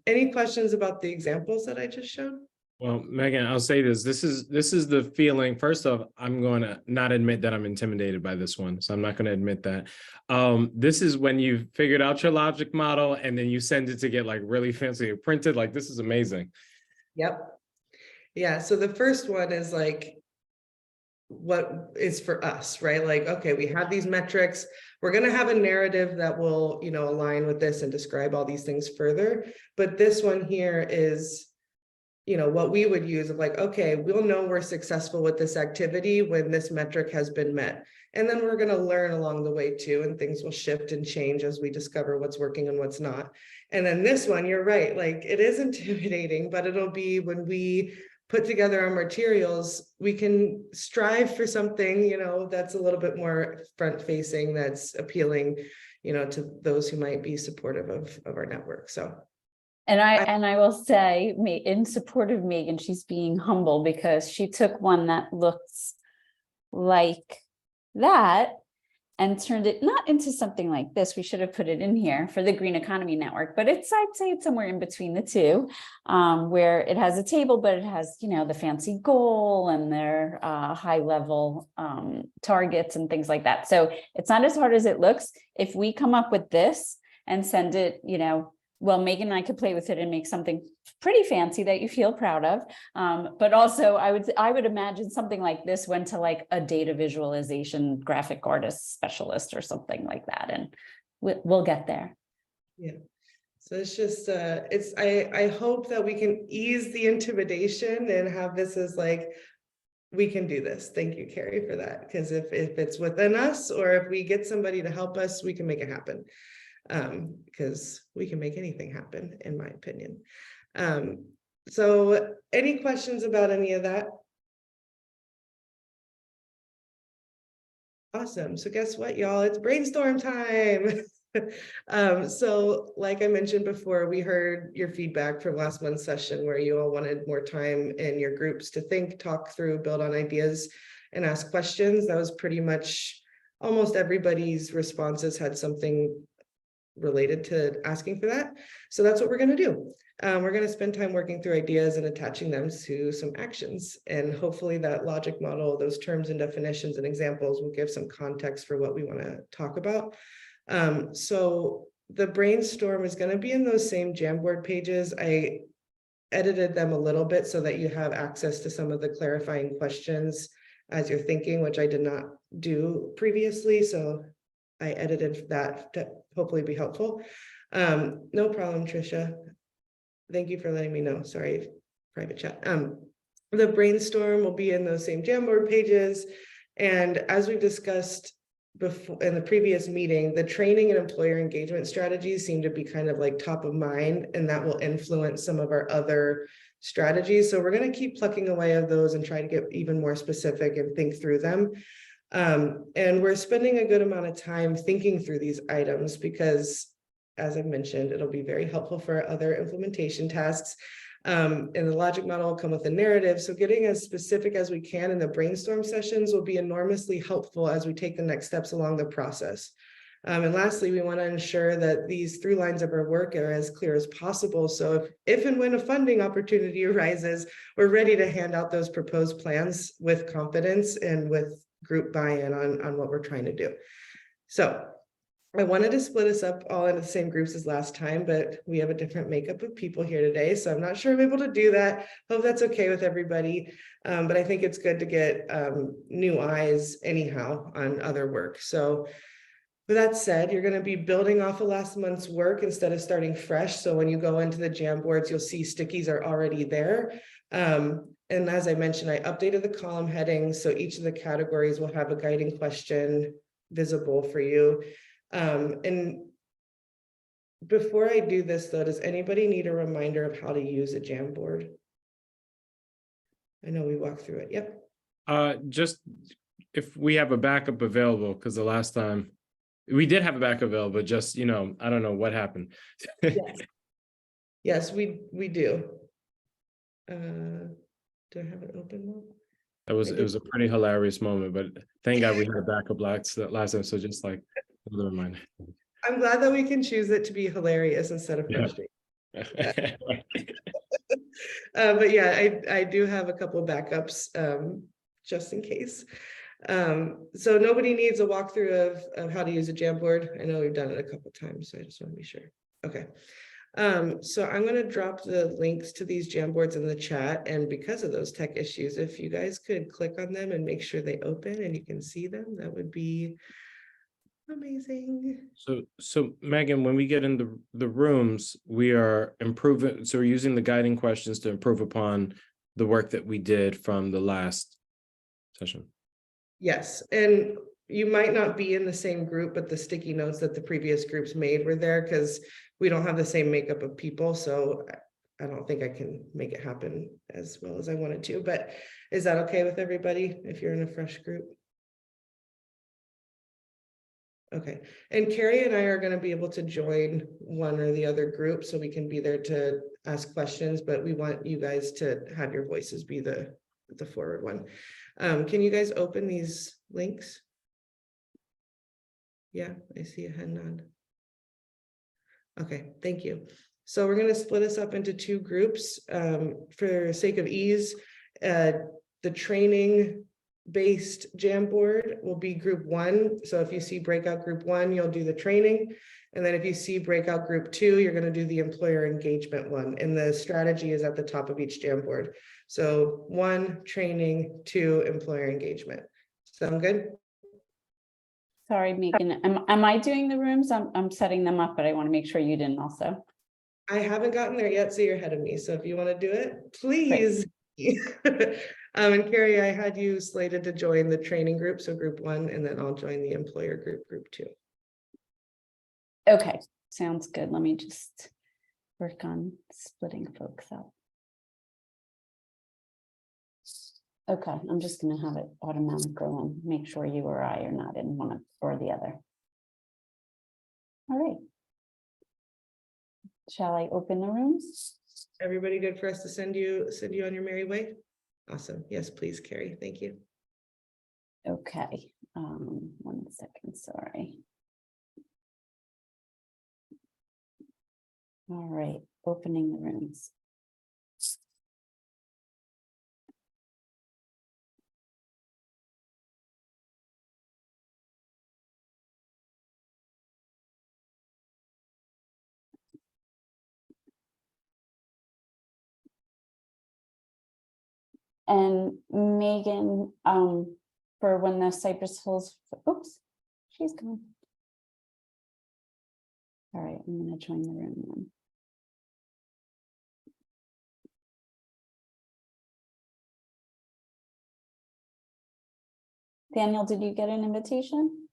Any questions about the examples that I just showed? Well, Megan, I'll say this. This is the feeling. First off, I'm going to not admit that I'm intimidated by this one. So I'm not going to admit that. This is when you've figured out your logic model and then you send it to get like really fancy printed. Like, this is amazing. Yep. Yeah. So the first one is like what is for us, right? Like, okay, we have these metrics. We're going to have a narrative that will, you know, align with this and describe all these things further. But this one here is, you know, what we would use of like, okay, we'll know we're successful with this activity when this metric has been met. And then we're going to learn along the way too, and things will shift and change as we discover what's working and what's not. And then this one, you're right, like it is intimidating, but it'll be when we put together our materials, we can strive for something, you know, that's a little bit more front facing, that's appealing, you know, to those who might be supportive of our network. So. And I will say, in support of Megan, she's being humble because she took one that looks like that and turned it not into something like this. We should have put it in here for the Green Economy Network, but I'd say it's somewhere in between the two, where it has a table, but it has, you know, the fancy goal and their high level targets and things like that. So it's not as hard as it looks. If we come up with this and send it, you know, well, Megan and I could play with it and make something pretty fancy that you feel proud of. But also I would imagine something like this went to like a data visualization graphic artist specialist or something like that. And we'll get there. Yeah. So it's just, I hope that we can ease the intimidation and have this as like, we can do this. Thank you, Carrie, for that. Because if it's within us, or if we get somebody to help us, we can make it happen. Because we can make anything happen, in my opinion. So any questions about any of that? Awesome. So guess what, y'all? It's brainstorm time. So like I mentioned before, we heard your feedback from last month's session where you all wanted more time in your groups to think, talk through, build on ideas, and ask questions. That was pretty much almost everybody's responses had something related to asking for that. So that's what we're going to do. We're going to spend time working through ideas and attaching them to some actions. And hopefully that logic model, those terms and definitions and examples will give some context for what we want to talk about. So the brainstorm is going to be in those same Jamboard pages. I edited them a little bit so that you have access to some of the clarifying questions as you're thinking, which I did not do previously. So I edited that to hopefully be helpful. No problem, Trisha. Thank you for letting me know. Sorry, private chat. The brainstorm will be in those same Jamboard pages. And as we discussed before in the previous meeting, the training and employer engagement strategies seem to be kind of like top of mind, and that will influence some of our other strategies. So we're going to keep plucking away at those and try to get even more specific and think through them. And we're spending a good amount of time thinking through these items because, as I mentioned, it'll be very helpful for other implementation tasks. And the logic model will come with a narrative. So getting as specific as we can in the brainstorm sessions will be enormously helpful as we take the next steps along the process. And lastly, we want to ensure that these through lines of our work are as clear as possible. So if and when a funding opportunity arises, we're ready to hand out those proposed plans with confidence and with group buy-in on what we're trying to do. So I wanted to split us up all into the same groups as last time, but we have a different makeup of people here today. So I'm not sure I'm able to do that. Hope that's okay with everybody. But I think it's good to get new eyes anyhow on other work. So with that said, you're going to be building off of last month's work instead of starting fresh. So when you go into the Jamboards, you'll see stickies are already there. And as I mentioned, I updated the column headings. So each of the categories will have a guiding question visible for you. And before I do this though, does anybody need a reminder of how to use a Jamboard? I know we walked through it. Yep. Just if we have a backup available, because the last time we did have a backup available, just, you know, I don't know what happened. Yes, we do. Do I have it open now? It was a pretty hilarious moment, but thank God we had a backup last time. So just like a little reminder. I'm glad that we can choose it to be hilarious instead of frustrating. Yeah. But yeah, I do have a couple of backups just in case. So nobody needs a walkthrough of how to use a Jamboard. I know we've done it a couple of times, so I just want to be sure. Okay. So I'm gonna drop the links to these Jamboards in the chat, and because of those tech issues, if you guys could click on them and make sure they open and you can see them, that would be amazing. So Megan, when we get in the rooms, we are improving. So we're using the guiding questions to improve upon the work that we did from the last session. Yes, and you might not be in the same group, but the sticky notes that the previous groups made were there because we don't have the same makeup of people. So I don't think I can make it happen as well as I wanted to, but is that okay with everybody if you're in a fresh group? Okay, and Carrie and I are going to be able to join one or the other group so we can be there to ask questions, but we want you guys to have your voices be the forward one. Can you guys open these links? Yeah, I see a head nod. Okay, thank you. So we're going to split us up into two groups for sake of ease. The training based Jamboard will be group 1. So if you see breakout group 1, you'll do the training. And then if you see breakout group 2, you're going to do the employer engagement one. And the strategy is at the top of each Jamboard. So 1, training, 2, employer engagement. Sound good? Sorry, Megan, am I doing the rooms? I'm setting them up, but I want to make sure you didn't also. I haven't gotten there yet, so you're ahead of me. So if you want to do it, please. And Carrie, I had you slated to join the training group, so group 1, and then I'll join the employer group, group 2. Okay, sounds good. Let me just work on splitting folks up. Okay, I'm just going to have it automatically and make sure you or I are not in one or the other. All right. Shall I open the rooms? Everybody good for us to send you on your merry way? Awesome. Yes, please, Carrie. Thank you. Okay, 1 second, sorry. All right, opening the rooms. And Megan, for when the Cypress Hills, oops, she's gone. All right, I'm gonna join the room then. Daniel, did you get an invitation?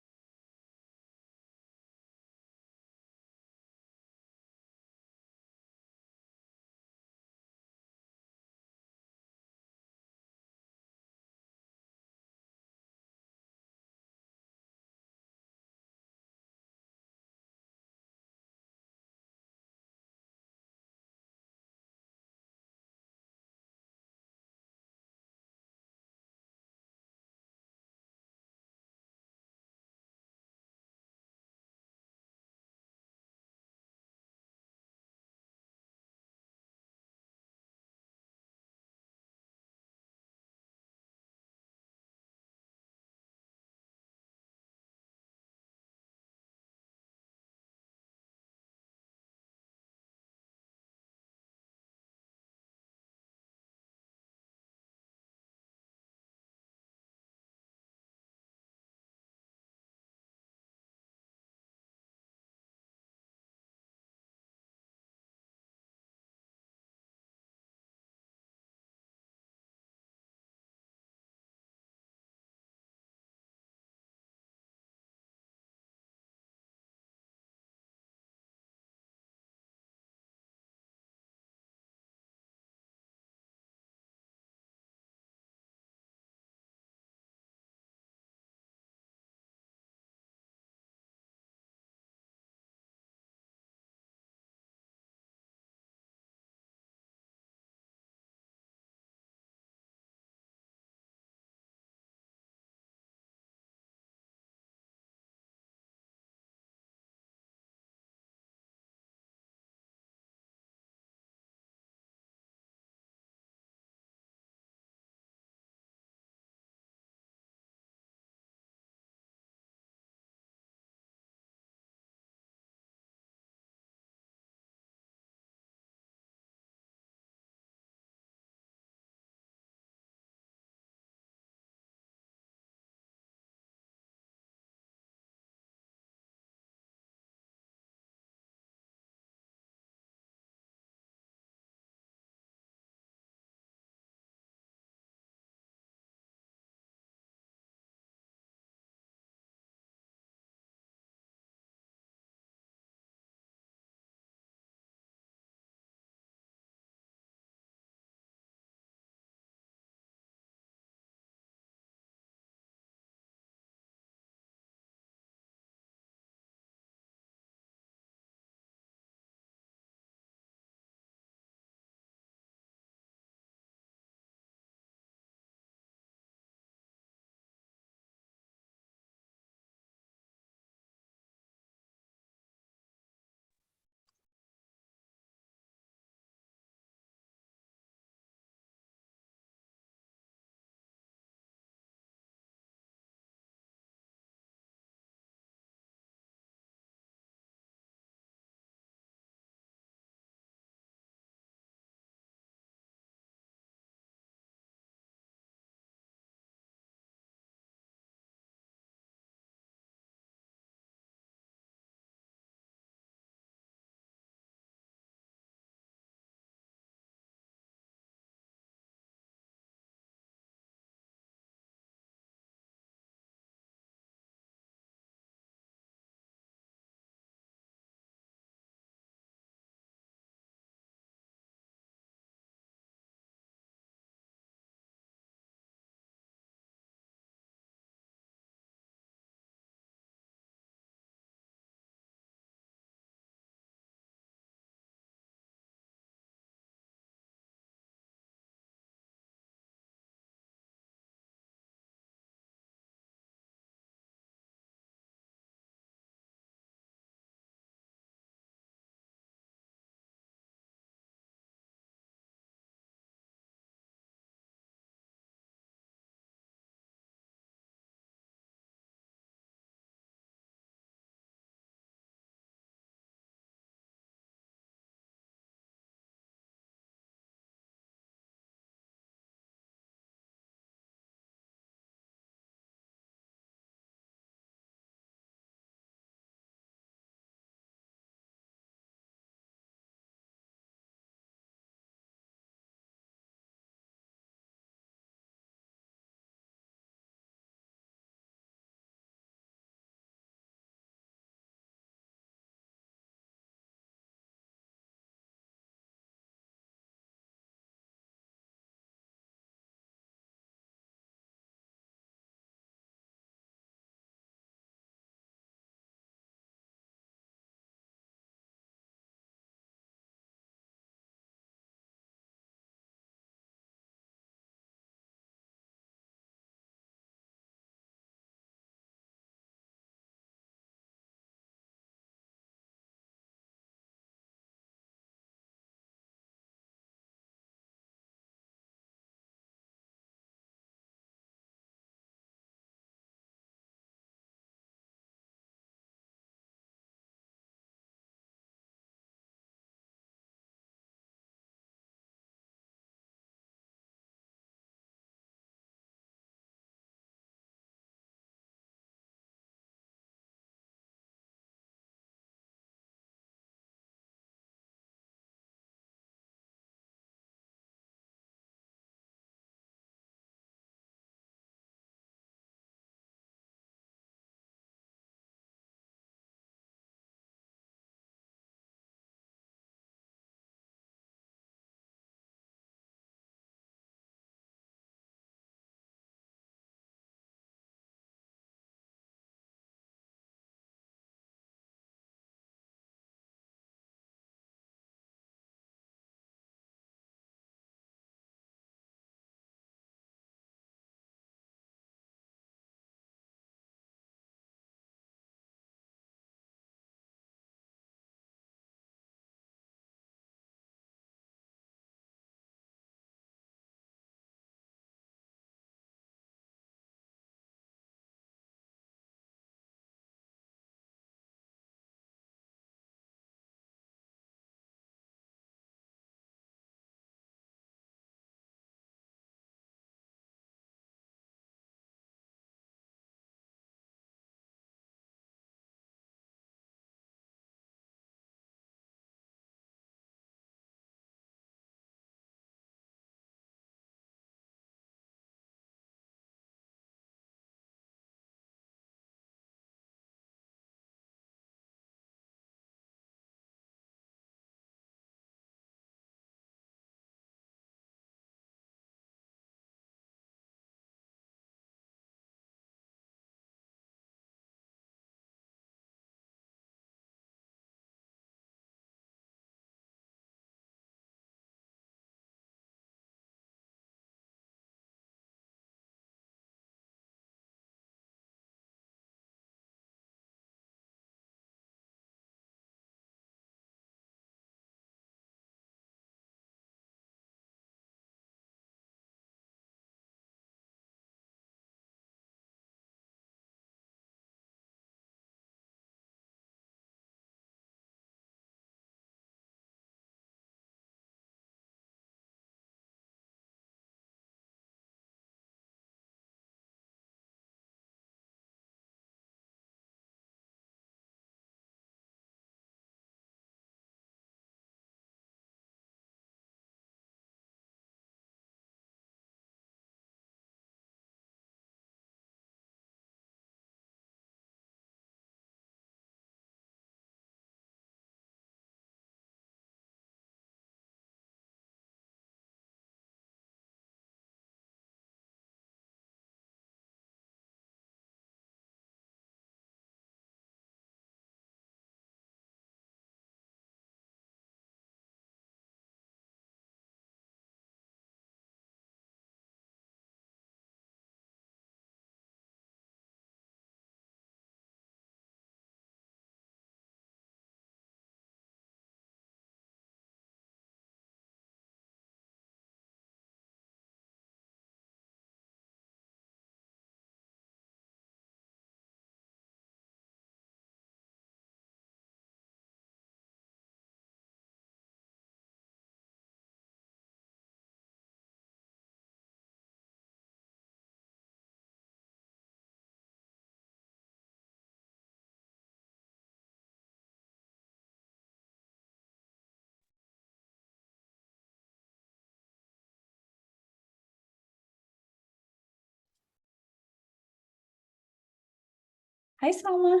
Hi, Salma.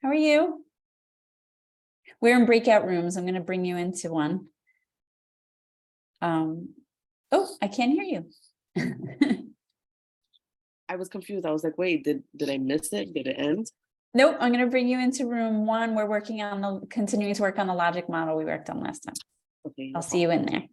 How are you? We're in breakout rooms. I'm going to bring you into one. Oh, I can't hear you. I was confused. I was like, wait, did I miss it? Did it end? Nope, I'm going to bring you into room 1. We're working on continuing to work on the logic model we worked on last time. Okay. I'll see you in there.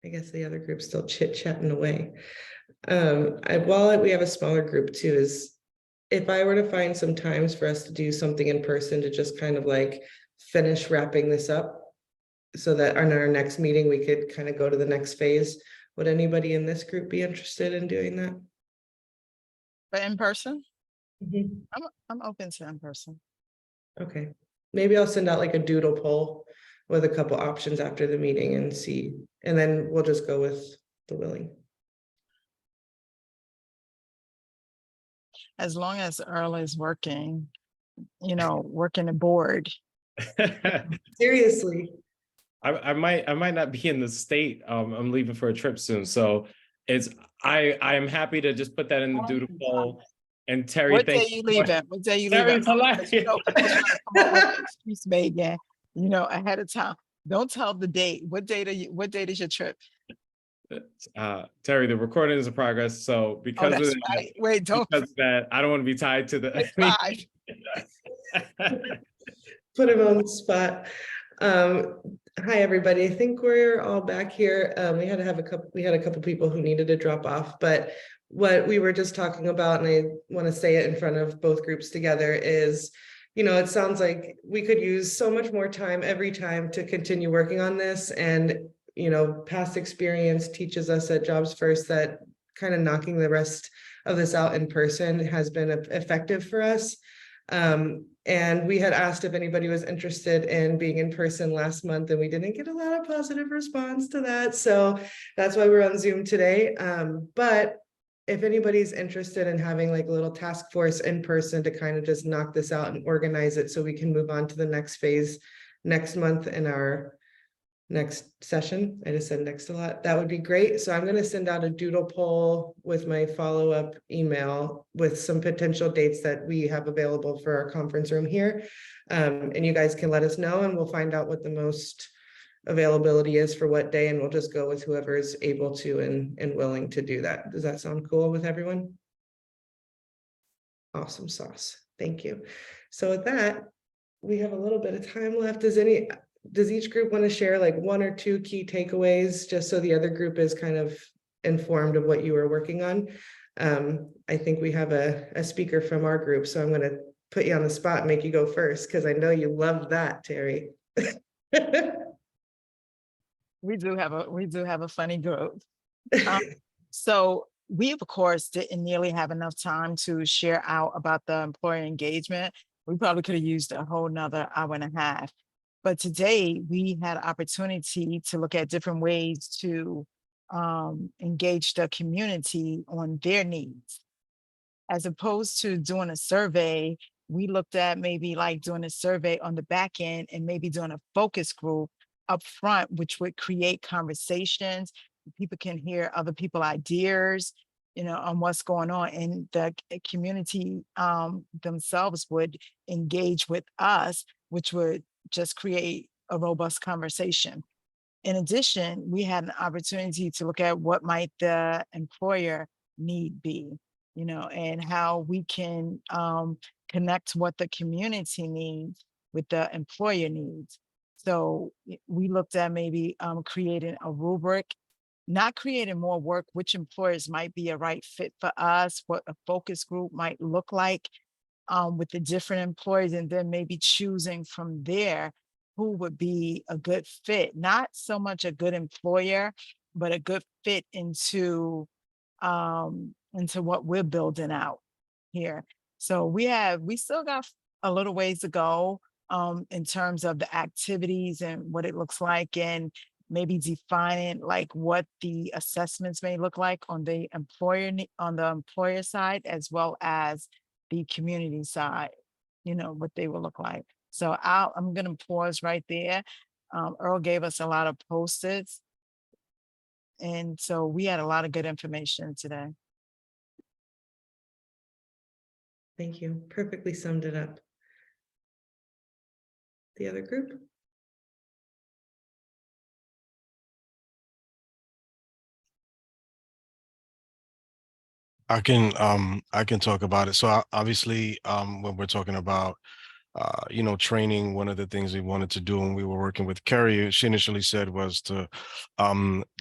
I guess the other group's still chit chatting away. While we have a smaller group too, is if I were to find some times for us to do something in person to just kind of like finish wrapping this up so that on our next meeting, we could kind of go to the next phase. Would anybody in this group be interested in doing that? But in person, Mhm. I'm open to in person. Okay, maybe I'll send out like a doodle poll with a couple options after the meeting and see, and then we'll just go with the willing. As long as Earl is working, working the board. Seriously. I might not be in the state. I'm leaving for a trip soon. So I am happy to just put that in the doodle poll. And Terry, What day thank you you. leaving? What day you Terry's leaving? hilarious. People trying to come up with an excuse, Megan, ahead of time. Don't tell the date. What date is your trip? Terry, the recording is in progress. So because of that's that, right. Wait, don't. because of that, I don't want to be tied to the. It's fine. Put him on the spot. Hi, everybody. I think we're all back here. We had a couple people who needed to drop off, but what we were just talking about, and I want to say it in front of both groups together, is, it sounds like we could use so much more time every time to continue working on this. And, past experience teaches us at Jobs First that kind of knocking the rest of this out in person has been effective for us. And we had asked if anybody was interested in being in person last month, and we didn't get a lot of positive response to that. So that's why we're on Zoom today. But if anybody's interested in having like a little task force in person to kind of just knock this out and organize it so we can move on to the next phase next month in our next session. I just said next a lot. That would be great. So I'm going to send out a doodle poll with my follow-up email with some potential dates that we have available for our conference room here. And you guys can let us know, and we'll find out what the most availability is for what day, and we'll just go with whoever is able to and willing to do that. Does that sound cool with everyone? Awesome sauce. Thank you. So with that, we have a little bit of time left. Does each group want to share like one or two key takeaways, just so the other group is kind of informed of what you were working on? I think we have a speaker from our group, so I'm going to put you on the spot and make you go first, because I know you love that, Terry. We do have a funny group. So we, of course, didn't nearly have enough time to share out about the employer engagement. We probably could have used a whole nother hour and a half. But today we had an opportunity to look at different ways to engage the community on their needs. As opposed to doing a survey, we looked at maybe like doing a survey on the back end and maybe doing a focus group up front, which would create conversations. People can hear other people's ideas, on what's going on, and the community themselves would engage with us, which would just create a robust conversation. In addition, we had an opportunity to look at what might the employer need be, and how we can connect what the community needs with the employer needs. So we looked at maybe creating a rubric, not creating more work, which employers might be a right fit for us, what a focus group might look like with the different employees, and then maybe choosing from there who would be a good fit, not so much a good employer, but a good fit into what we're building out here. So we still got a little ways to go in terms of the activities and what it looks like, and maybe defining like what the assessments may look like on the employer side, as well as the community side, what they will look like. So I'm going to pause right there. Earl gave us a lot of Post-its, and so we had a lot of good information today. Thank you. Perfectly summed it up. The other group? I can talk about it. So obviously, when we're talking about training. One of the things we wanted to do when we were working with Carrie, she initially said was to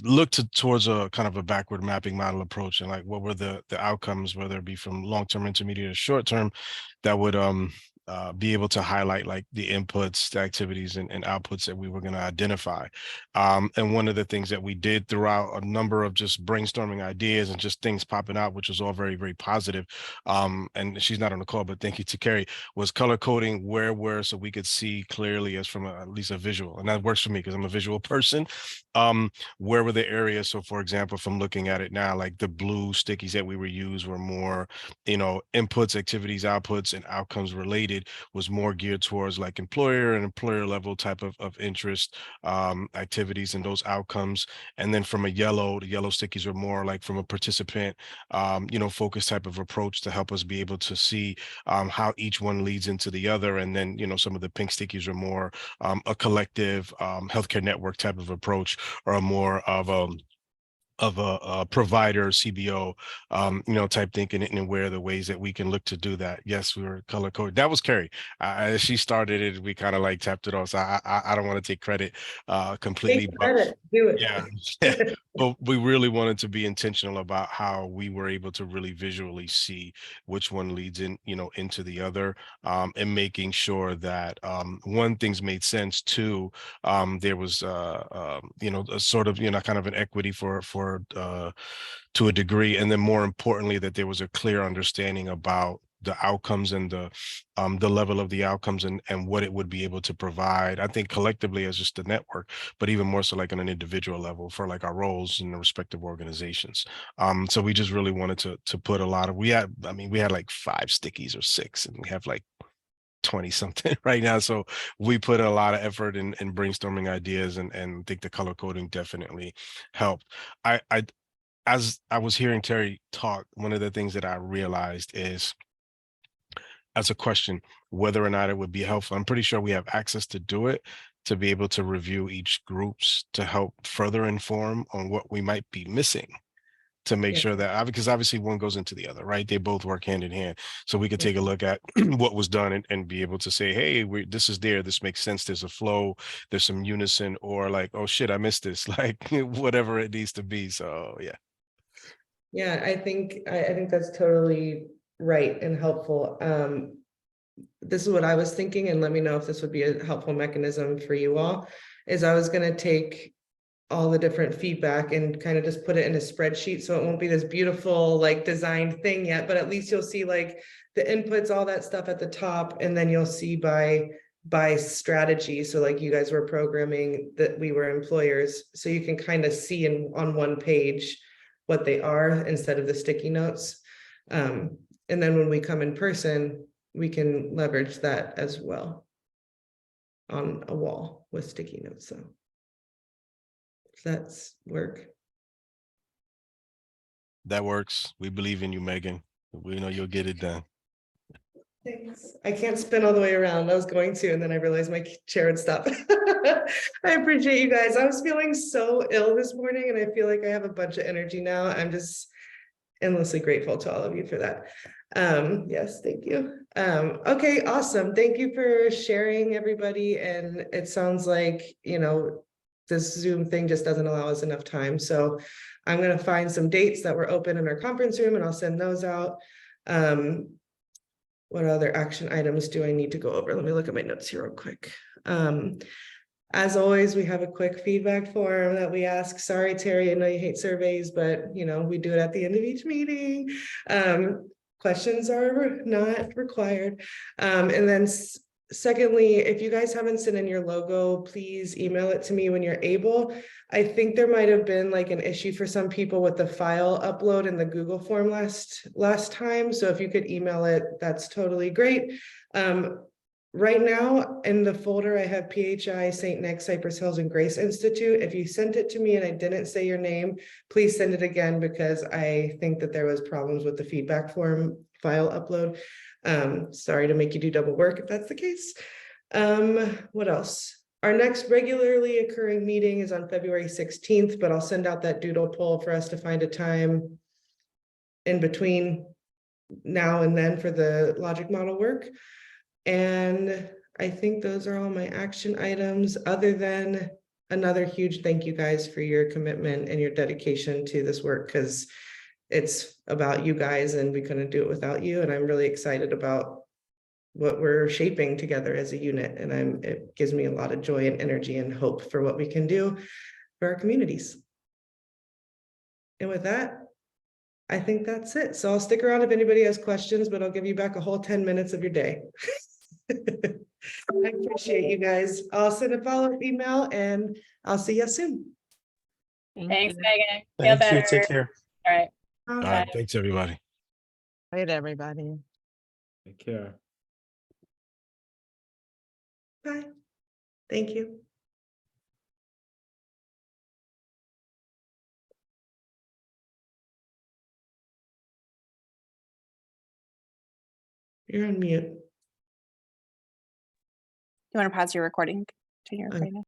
look towards a kind of a backward mapping model approach, and like what were the outcomes, whether it be from long-term, intermediate, or short-term, that would be able to highlight like the inputs, the activities, and outputs that we were going to identify. And one of the things that we did throughout a number of just brainstorming ideas and just things popping out, which was all very, very positive. And she's not on the call, but thank you to Carrie, was color coding where so we could see clearly as from at least a visual. And that works for me because I'm a visual person. Where were the areas? So for example, from looking at it now, like the blue stickies that we were used were more, inputs, activities, outputs, and outcomes related, was more geared towards like employer and employer level type of interest, activities and those outcomes. And then from the yellow stickies were more like from a participant, focus type of approach to help us be able to see how each one leads into the other. And then, some of the pink stickies are more a collective healthcare network type of approach, or a more of a provider CBO, type thinking, and where the ways that we can look to do that. Yes, we were color coded. That was Carrie. She started it. We kind of like tapped it off. So I don't want to take credit completely. Take credit. Do it. Yeah. But we really wanted to be intentional about how we were able to really visually see which one leads in, into the other, and making sure that one, things made sense. Two, there was a sort of kind of an equity for to a degree, and then more importantly that there was a clear understanding about the outcomes and the level of the outcomes and what it would be able to provide, I think collectively as just a network, but even more so like on an individual level for like our roles in the respective organizations. So we just really wanted to put a lot of, we had like 5 stickies or 6, and we have like 20 something right now. So we put a lot of effort in brainstorming ideas, and think the color coding definitely helped. As I was hearing Terry talk, one of the things that I realized is, as a question, whether or not it would be helpful. I'm pretty sure we have access to do it, to be able to review each groups to help further inform on what we might be missing, to make sure that, because obviously one goes into the other, right? They both work hand in hand. So we could take a look at what was done and be able to say, hey, this is there, this makes sense, there's a flow, there's some unison, or like, oh shit, I missed this, like whatever it needs to be. So yeah. Yeah, I think that's totally right and helpful. This is what I was thinking, and let me know if this would be a helpful mechanism for you all, is I was going to take all the different feedback and kind of just put it in a spreadsheet, so it won't be this beautiful like designed thing yet, but at least you'll see like the inputs, all that stuff at the top, and then you'll see by strategy. So like you guys were programming, that we were employers, so you can kind of see on one page what they are instead of the sticky notes. And then when we come in person, we can leverage that as well on a wall with sticky notes. So does that work? That works. We believe in you, Megan. We know you'll get it done. Thanks. I can't spin all the way around. I was going to, and then I realized my chair would stop. I appreciate you guys. I was feeling so ill this morning, and I feel like I have a bunch of energy now. I'm just endlessly grateful to all of you for that. Yes, thank you. Okay, awesome. Thank you for sharing, everybody. And it sounds like, this Zoom thing just doesn't allow us enough time. So I'm going to find some dates that were open in our conference room, and I'll send those out. What other action items do I need to go over? Let me look at my notes here real quick. As always, we have a quick feedback form that we ask. Sorry, Terry, I know you hate surveys, but we do it at the end of each meeting. Questions are not required. And then secondly, if you guys haven't sent in your logo, please email it to me when you're able. I think there might have been like an issue for some people with the file upload in the Google form last time. So if you could email it, that's totally great. Right now in the folder, I have PHI, St. Nick, Cypress Hills, and Grace Institute. If you sent it to me and I didn't say your name, please send it again, because I think that there was problems with the feedback form file upload. Sorry to make you do double work if that's the case. What else? Our next regularly occurring meeting is on February 16th, but I'll send out that doodle poll for us to find a time in between now and then for the logic model work. And I think those are all my action items, other than another huge thank you guys for your commitment and your dedication to this work, because it's about you guys and we couldn't do it without you. And I'm really excited about what we're shaping together as a unit. And it gives me a lot of joy and energy and hope for what we can do for our communities. And with that, I think that's it. So I'll stick around if anybody has questions, but I'll give you back a whole 10 minutes of your day. I appreciate you guys. I'll send a follow-up email and I'll see you soon. Thanks, Megan. Feel Thank you. better. Take care. All right. All right, thanks, everybody. Right, everybody. Take care. Bye. Thank you. You're on mute. You want to pause your recording to hear Okay. right now?